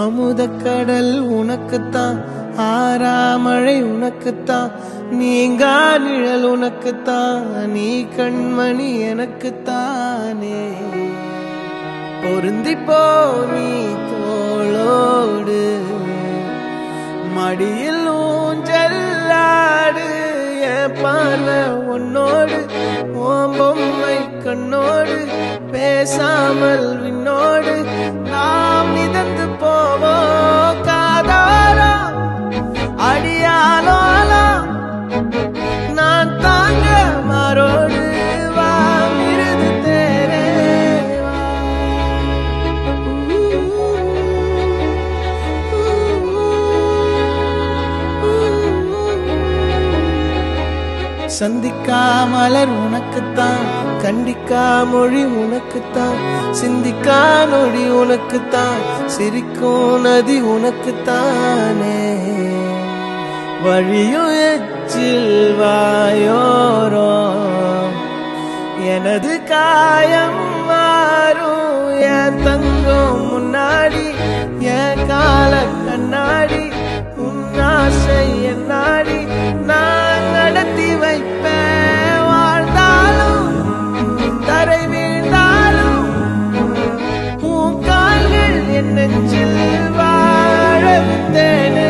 அமுதக்கடல் உனக்குத்தான், ஆறாமழை உனக்குத்தான், நீங்கா நிழல் உனக்குத்தான், நீ கண்மணி எனக்குத்தானே. பொருந்திப்போ நீ தோளோடு, மடியில் ஊஞ்சல்லாடு, என் பார்வை உன்னோடு, ஓம் பொம்மை கண்ணோடு, பேசாமல் விண்ணோடு நாம் மிதந்து போவோம் காதாரா அடியாலோலா, நான் தாங்க மாறோடு வா மிருது தேரே வா. சந்திக்கா மலர் உனக்குத்தான், கண்டிக்கா மொழி உனக்குத்தான், சிந்திக்கா நொடி உனக்குத்தான், சிரிக்கும் நதி உனக்குத்தானே. வழியும் எச்சில் வாயோரோ எனது காயம் மாறும், என் தங்கம் முன்னாடி என் கால கண்ணாடி, உன்னாசை என் நாடி நான் நடத்தி வைப்பேன். வாழ்ந்தாலும் தரை வீழ்ந்தாலும் உன் கால்கள் என் நெஞ்சில் வாழ விட்டேனே.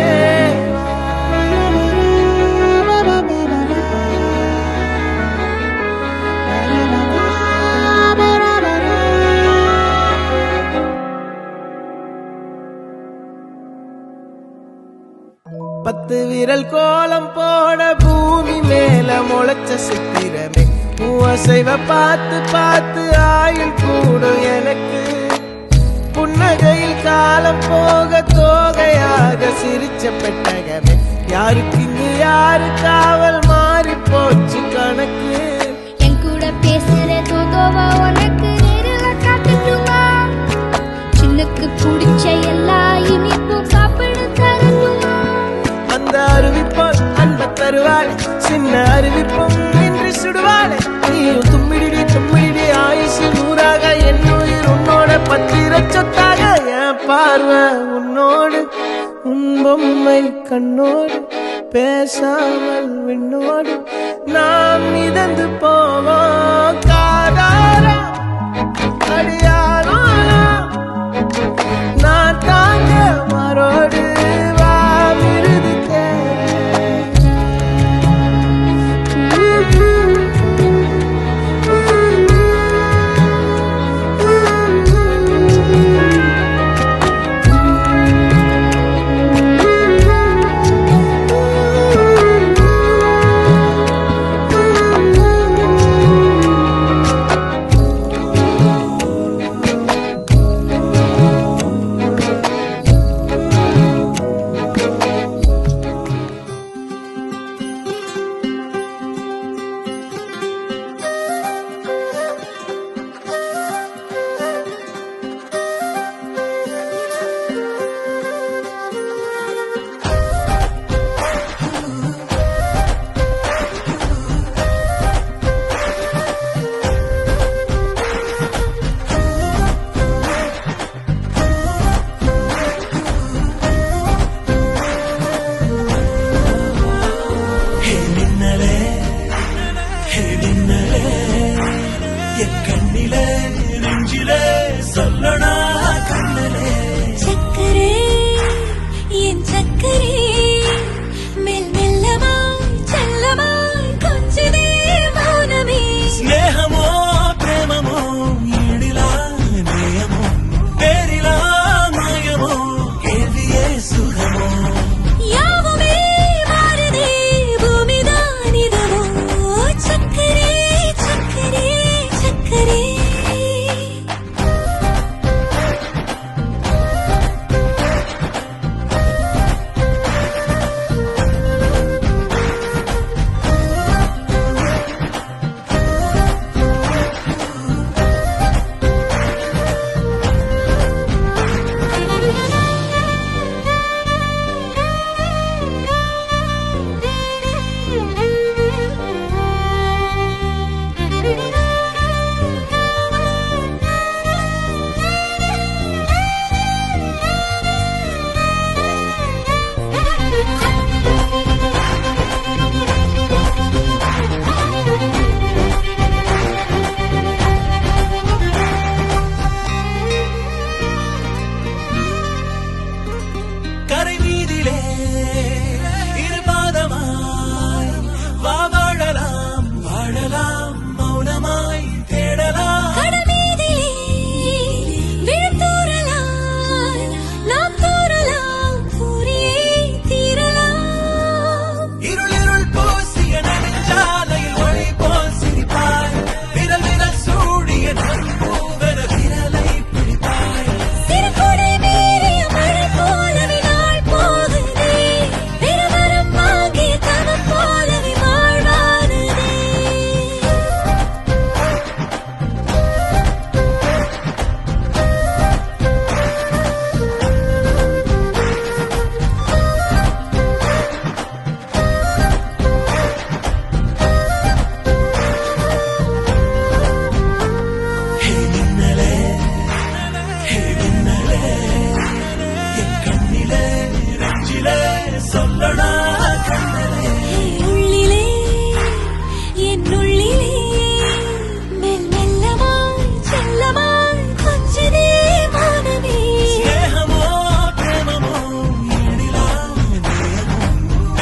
பத்து விரல் கோலம் போட பூமி மேல முளைச்ச சித்திரமே, அசைவ பார்த்து பார்த்து ஆயுள் கூடும் எனக்கு. புன்னகையில் காலம் போக தோகையாக சிரிச்ச பெட்டகமே, யாருக்கு இங்கு யாரு காவல் மாறி போச்சு கணக்கு. என் கூட பேசுற தோதோவா உனக்கு நேரில் காட்டுமா, சின்னுக்கு பிடிச்ச எல்லா இனிப்பும் சாப்பிட தரணுமா. அந்த அருவிப்போல் அன்ப தருவாள், சின்ன அருவிப்பும் நின்று சுடுவாள். நீயும் தும்மிடி தும்மிடி ஆயுசு நூறாக, என் உயிர் உன்னோட பத்திர சொத்தாக. என் பார்வை உன்னோடு, உன் பொம்மை கண்ணோடு, பேசாமல் விண்ணோடு